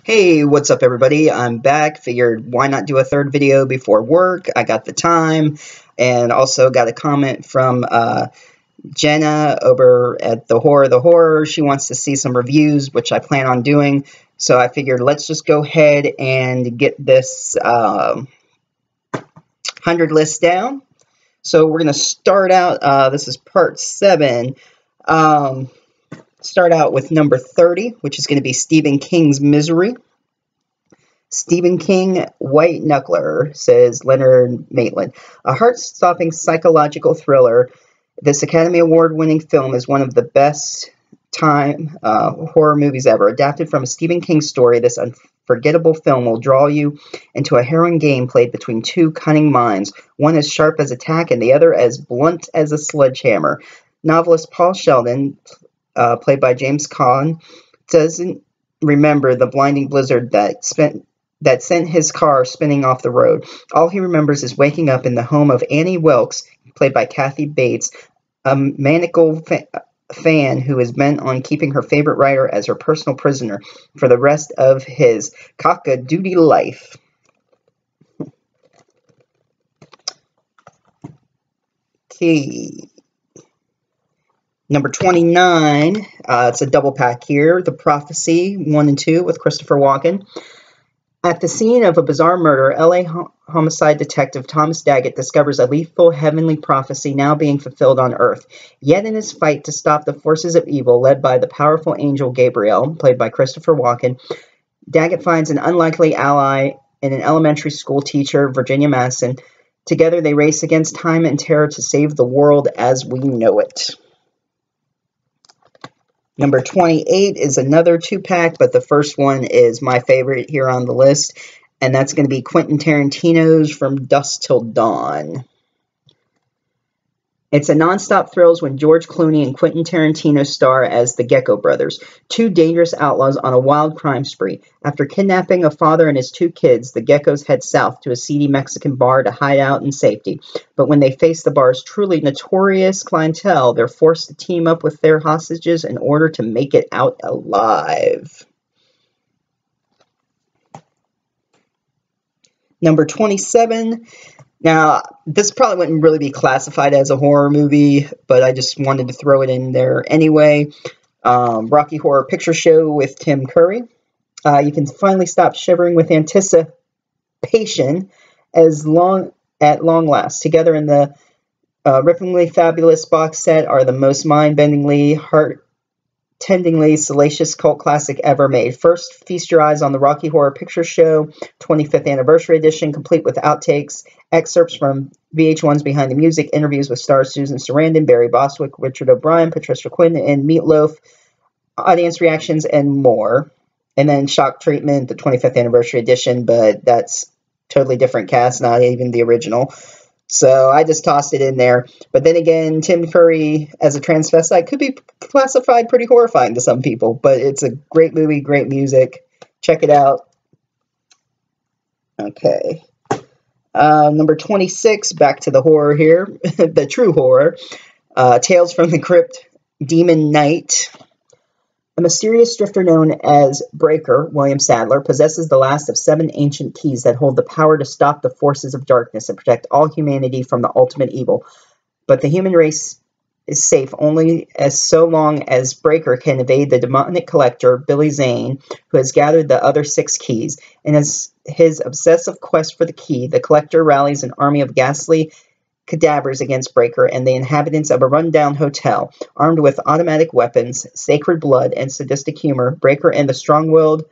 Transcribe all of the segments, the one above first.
Hey, what's up everybody? I'm back. Figured why not do a third video before work? I got the time, and also got a comment from Jenna over at The Horror. She wants to see some reviews, which I plan on doing. So I figured let's just go ahead and get this 100 list down. So we're going to start out, this is part 7. Start out with number 30, which is going to be Stephen King's Misery. Stephen King, White Knuckler, says Leonard Maitland. A heart-stopping psychological thriller, this Academy Award-winning film is one of the best time horror movies ever. Adapted from a Stephen King story, this unforgettable film will draw you into a harrowing game played between two cunning minds, one as sharp as a tack and the other as blunt as a sledgehammer. Novelist Paul Sheldon, played by James Caan, doesn't remember the blinding blizzard that sent his car spinning off the road. All he remembers is waking up in the home of Annie Wilkes, played by Kathy Bates, a maniacal fan who is bent on keeping her favorite writer as her personal prisoner for the rest of his cock-a-doodle life. Okay. Number 29, it's a double pack here. The Prophecy 1 and 2 with Christopher Walken. At the scene of a bizarre murder, L.A. homicide detective Thomas Daggett discovers a lethal heavenly prophecy now being fulfilled on Earth. Yet in his fight to stop the forces of evil led by the powerful angel Gabriel, played by Christopher Walken, Daggett finds an unlikely ally in an elementary school teacher, Virginia Madsen. Together they race against time and terror to save the world as we know it. Number 28 is another 2-pack, but the first one is my favorite here on the list, and that's going to be Quentin Tarantino's From Dusk Till Dawn. It's a non-stop thrills when George Clooney and Quentin Tarantino star as the Gecko brothers, two dangerous outlaws on a wild crime spree. After kidnapping a father and his 2 kids, the Geckos head south to a seedy Mexican bar to hide out in safety. But when they face the bar's truly notorious clientele, they're forced to team up with their hostages in order to make it out alive. Number 27. Now, this probably wouldn't really be classified as a horror movie, but I just wanted to throw it in there anyway. Rocky Horror Picture Show with Tim Curry. You can finally stop shivering with anticipation at long last. Together in the ripplingly fabulous box set are the most mind-bendingly, heart-tendingly salacious cult classic ever made. First, feast your eyes on the Rocky Horror Picture Show 25th Anniversary Edition, complete with outtakes, excerpts from VH1's Behind the Music, interviews with stars Susan Sarandon, Barry Bostwick, Richard O'Brien, Patricia Quinn, and Meatloaf, audience reactions, and more. And then Shock Treatment, the 25th Anniversary Edition, but that's totally different cast, not even the original. So I just tossed it in there. But then again, Tim Curry as a transvestite could be classified pretty horrifying to some people. But it's a great movie, great music. Check it out. Okay. Number 26, back to the horror here. The true horror. Tales from the Crypt, Demon Knight. A mysterious drifter known as Breaker, William Sadler, possesses the last of 7 ancient keys that hold the power to stop the forces of darkness and protect all humanity from the ultimate evil. But the human race is safe only as so long as Breaker can evade the demonic collector, Billy Zane, who has gathered the other 6 keys. In his obsessive quest for the key, the collector rallies an army of ghastly cadavers against Breaker and the inhabitants of a rundown hotel. Armed with automatic weapons, sacred blood, and sadistic humor, Breaker and the strong-willed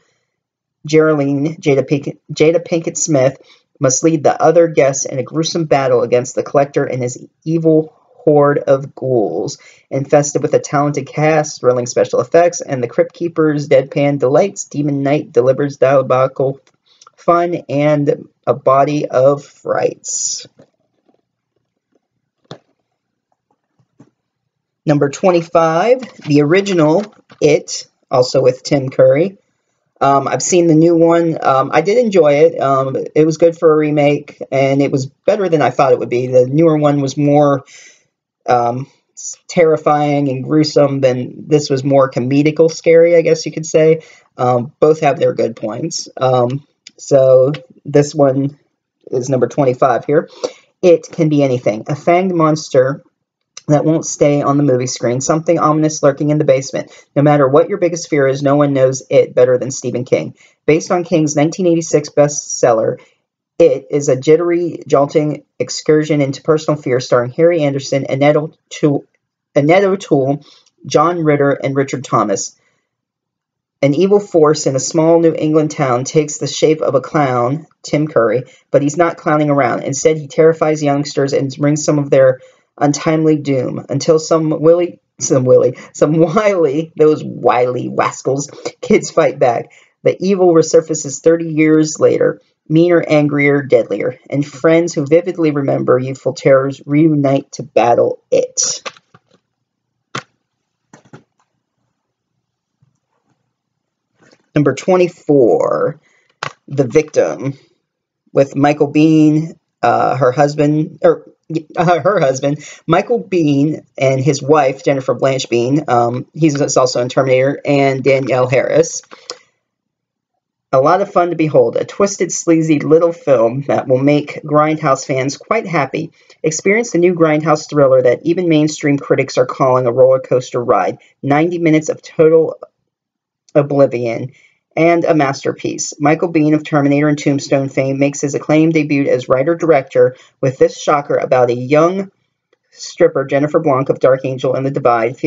Geraldine, Jada Pinkett Smith, must lead the other guests in a gruesome battle against the collector and his evil horde of ghouls. Infested with a talented cast, thrilling special effects, and the Crypt Keeper's deadpan delights, Demon Knight delivers diabolical fun and a body of frights. Number 25, the original It, also with Tim Curry. I've seen the new one. I did enjoy it. It was good for a remake, and it was better than I thought it would be. The newer one was more terrifying and gruesome than this was more comedical scary, I guess you could say. Both have their good points. So this one is number 25 here. It can be anything. A fanged monster that won't stay on the movie screen. Something ominous lurking in the basement. No matter what your biggest fear is, no one knows it better than Stephen King. Based on King's 1986 bestseller, It is a jittery, jolting excursion into personal fear starring Harry Anderson, Annette O'Toole, John Ritter, and Richard Thomas. An evil force in a small New England town takes the shape of a clown, Tim Curry, but he's not clowning around. Instead, he terrifies youngsters and brings some of their untimely doom until some wily, those wily wascals, kids fight back. The evil resurfaces 30 years later, meaner, angrier, deadlier, and friends who vividly remember youthful terrors reunite to battle it. Number 24, The Victim, with Michael Biehn, her husband, Michael Biehn, and his wife, Jennifer Blanche Biehn. He's also in Terminator, and Danielle Harris. A lot of fun to behold, a twisted, sleazy little film that will make Grindhouse fans quite happy. Experience the new Grindhouse thriller that even mainstream critics are calling a roller coaster ride. 90 minutes of total oblivion, and a masterpiece. Michael Biehn of Terminator and Tombstone fame makes his acclaimed debut as writer-director with this shocker about a young stripper, Jennifer Blanc of Dark Angel and The Divide,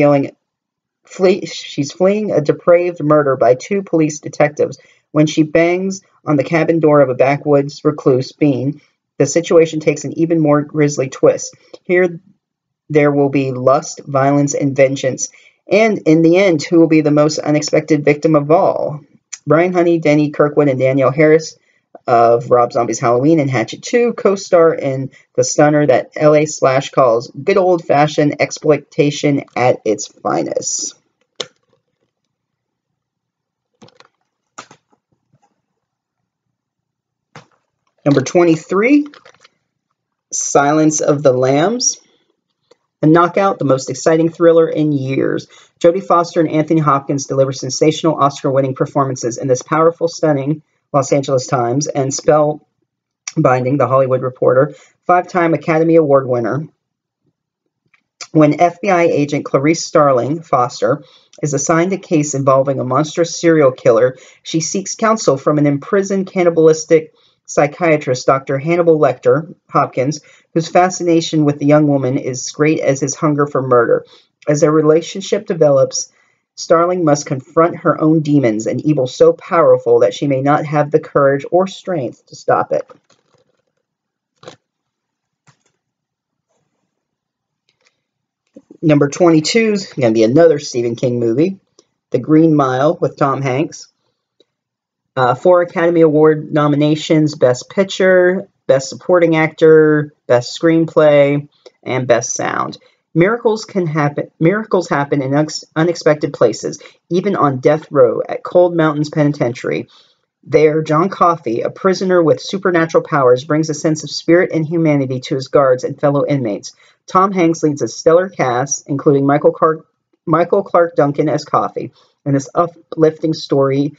she's fleeing a depraved murder by two police detectives. When she bangs on the cabin door of a backwoods recluse, Biehn, the situation takes an even more grisly twist. Here there will be lust, violence, and vengeance. And in the end, who will be the most unexpected victim of all? Brian Honey, Denny Kirkwood, and Danielle Harris of Rob Zombie's Halloween and Hatchet 2 co-star in the stunner that LA Slash calls good old-fashioned exploitation at its finest. Number 23, Silence of the Lambs. A knockout, the most exciting thriller in years. Jodie Foster and Anthony Hopkins deliver sensational Oscar-winning performances in this powerful, stunning Los Angeles Times and spellbinding The Hollywood Reporter, 5-time Academy Award winner. When FBI agent Clarice Starling Foster is assigned a case involving a monstrous serial killer, she seeks counsel from an imprisoned cannibalistic psychiatrist, Dr. Hannibal Lecter, Hopkins, whose fascination with the young woman is great as his hunger for murder. As their relationship develops, Starling must confront her own demons, an evil so powerful that she may not have the courage or strength to stop it. Number 22 is going to be another Stephen King movie, The Green Mile with Tom Hanks. 4 Academy Award nominations: Best Picture, Best Supporting Actor, Best Screenplay, and Best Sound. Miracles happen in unexpected places, even on death row at Cold Mountains Penitentiary. There, John Coffey, a prisoner with supernatural powers, brings a sense of spirit and humanity to his guards and fellow inmates. Tom Hanks leads a stellar cast, including Michael Clark Duncan as Coffey, in this uplifting story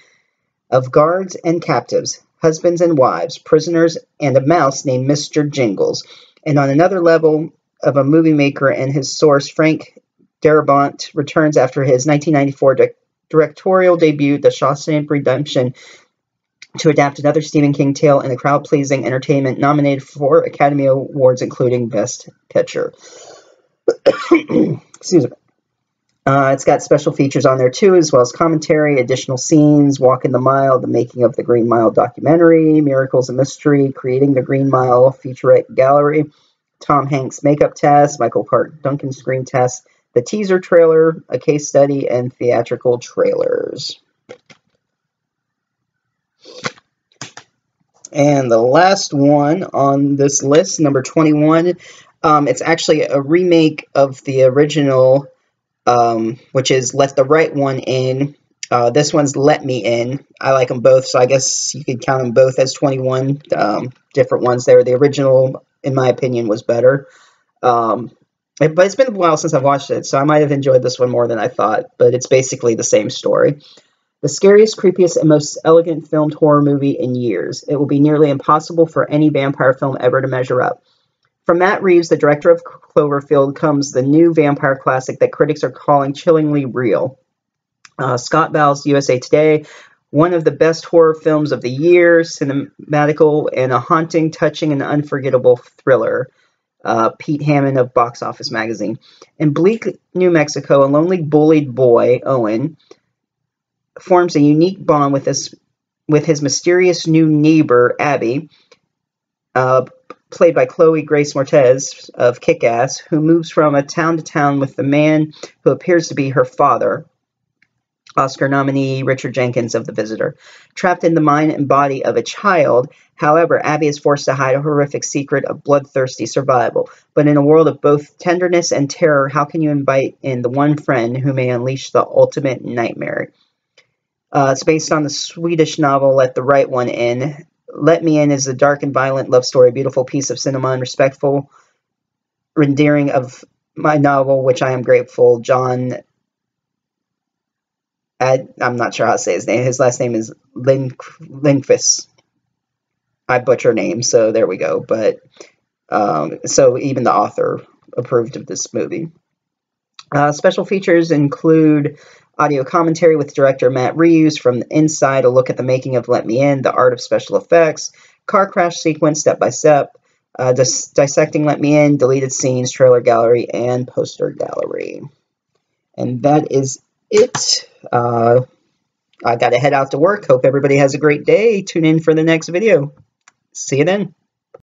of guards and captives, husbands and wives, prisoners, and a mouse named Mr. Jingles. And on another level of a movie maker and his source, Frank Darabont returns after his 1994 directorial debut, The Shawshank Redemption, to adapt another Stephen King tale in a crowd-pleasing entertainment nominated for Academy Awards, including Best Picture. Excuse me. It's got special features on there too, as well as commentary, additional scenes, Walking the Mile, the making of the Green Mile documentary, Miracles and Mystery, Creating the Green Mile featurette gallery, Tom Hanks makeup test, Michael Clark Duncan screen test, the teaser trailer, a case study, and theatrical trailers. And the last one on this list, number 21, it's actually a remake of the original, which is Let the Right One In. This one's Let Me In. I like them both, so I guess you could count them both as 21 different ones there. The original, in my opinion, was better. But it's been a while since I've watched it, so I might have enjoyed this one more than I thought, but it's basically the same story. The scariest, creepiest, and most elegant filmed horror movie in years. It will be nearly impossible for any vampire film ever to measure up. From Matt Reeves, the director of Cloverfield, comes the new vampire classic that critics are calling chillingly real. Scott Bowles, USA Today, one of the best horror films of the year, cinematical and a haunting, touching, and unforgettable thriller. Pete Hammond of Box Office Magazine. In bleak New Mexico, a lonely, bullied boy, Owen, forms a unique bond with his mysterious new neighbor, Abby, played by Chloe Grace Moretz of Kick-Ass, who moves from town to town with the man who appears to be her father, Oscar nominee Richard Jenkins of The Visitor. Trapped in the mind and body of a child, however, Abby is forced to hide a horrific secret of bloodthirsty survival. But in a world of both tenderness and terror, how can you invite in the one friend who may unleash the ultimate nightmare? It's based on the Swedish novel Let the Right One In. Let Me In is a dark and violent love story, a beautiful piece of cinema and respectful rendering of my novel, which I am grateful. John, I'm not sure how to say his name. His last name is Lindqvist. I butcher names, so there we go. But so even the author approved of this movie. Special features include audio commentary with director Matt Reeves from the inside, a look at the making of Let Me In, the art of special effects, car crash sequence step by step, dissecting Let Me In, deleted scenes, trailer gallery, and poster gallery. And that is it. I got to head out to work. Hope everybody has a great day. Tune in for the next video. See you then.